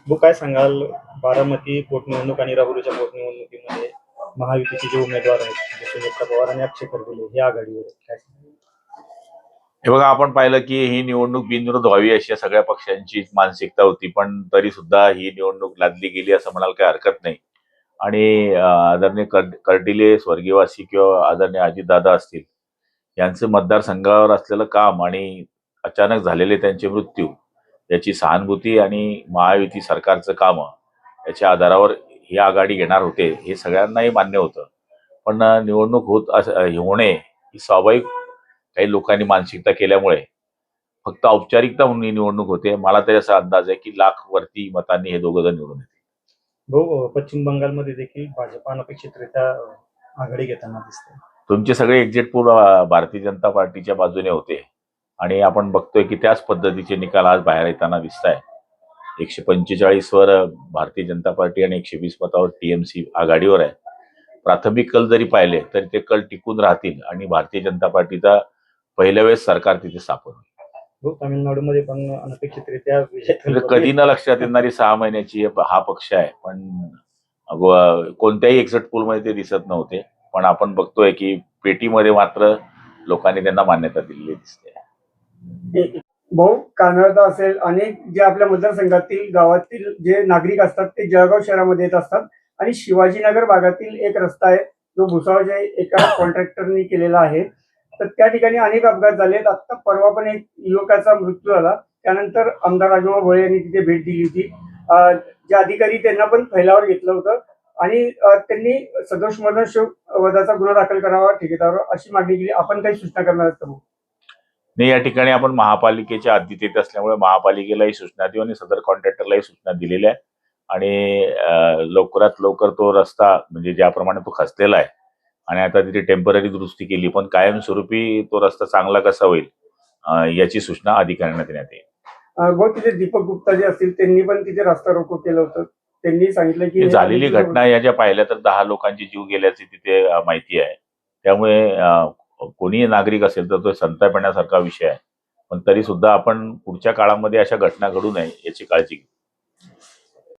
वो काय सांगाल बारामती पोटनिवडणूक आणि राहुरीच्या पोटनिवडणुकीमध्ये महायुतीचे जे उमेदवार आहेत सुनेत्रा पवार आणि अक्षय खरगुले हे आघाडीवर आहेत, काय सांगाल? हे बघा, आपण पाहिलं की ही निवडणूक बिनविरोध व्हावी अशी सगळ्या पक्षांची मानसिकता होती, पण तरी सुद्धा ही निवडणूक लादली गेली असं म्हणायला काही हरकत नाही. आणि आदरणीय कर्डिले स्वर्गीयवासी किंवा आदरणीय अजितदादा असतील यांचं मतदारसंघावर असलेलं काम आणि अचानक झालेले त्यांचे मृत्यू याची सहानुभूती आणि महायुती सरकारचं काम याच्या आधारावर ही आघाडी घेणार होते हे सगळ्यांनाही मान्य होतं. पण निवडणूक होणे ही स्वाभाविक काही लोकांनी मानसिकता केल्यामुळे फक्त औपचारिकता म्हणून ही निवडणूक होते. मला तरी असा अंदाज आहे की लाख वरती मतांनी हे दोघं जण निवडून येतील. भाऊ, पश्चिम बंगालमध्ये देखील भाजप अनपेक्षितरित्या आघाडी घेताना दिसते. तुमचे सगळे एक्झिट पोल भारतीय जनता पार्टीच्या बाजूने होते आणि आपण बघतोय की त्याच पद्धतीचे निकाल आज बाहेर येताना दिसत आहे. 145 वर भारतीय जनता पार्टी आणि 120 मतावर टीएमसी आघाडीवर आहे. प्राथमिक कल जरी पाहिले तरी ते कल टिकून राहतील आणि भारतीय जनता पार्टीचा पहिल्या वेळेस सरकार तिथे स्थापन होईल. भाऊ, तामिळनाडूमध्ये पण अनपेक्षितरित्या म्हणजे कधी न लक्षात येणारी 6 महिन्याची हा पक्ष आहे, पण कोणत्याही एक्झिट पोलमध्ये ते दिसत नव्हते. पण आपण बघतोय की पेटीमध्ये मात्र लोकांनी त्यांना मान्यता दिलेली दिसते. भाऊ, कानडा असेल, अनेक जे आपल्या मतदारसंघातील गावातील जे नागरिक असतात ते जळगाव शहरामध्ये येत असतात आणि शिवाजीनगर भागातील एक रस्ता आहे जो भुसावळच्या एका कॉन्ट्रॅक्टरनी केलेला आहे. तर त्या ठिकाणी अनेक अपघात झालेत. आता परवा पण एक युवकाचा मृत्यू झाला. त्यानंतर आमदार राजूभाऊ भोळे यांनी तिथे भेट दिली होती. जे अधिकारी त्यांना पण फैलावर घेतलं होतं आणि त्यांनी सदोष वधाचा गुन्हा दाखल करावा ठेकेदारावर अशी मागणी केली. आपण काही सूचना करणार आहात का? नाही, या ठिकाणी आपण महापालिकेच्या हद्दीत येत असल्यामुळे महापालिकेलाही सूचना देऊ आणि सदर कॉन्ट्रॅक्टरलाही सूचना दिलेल्या आहे आणि लवकरात लवकर तो रस्ता म्हणजे ज्याप्रमाणे तो खचलेला आहे आणि आता तिथे टेम्पररी दुरुस्ती केली, पण कायमस्वरूपी तो रस्ता चांगला कसा होईल याची सूचना अधिकाऱ्यांना देण्यात येईल. भाऊ, तिथे दीपक गुप्ता जे असतील त्यांनी पण तिथे रस्ता रोको केलं होतं. त्यांनी सांगितलं की झालेली घटना या ज्या पाहिल्या तर 10 लोकांचे जीव गेल्याची तिथे माहिती आहे. त्यामुळे कोणी नागरिक असेल तर तो संताप येण्यासारखा विषय आहे. पण तरी सुद्धा आपण पुढच्या काळामध्ये अशा घटना घडू नये याची काळजी घेऊ.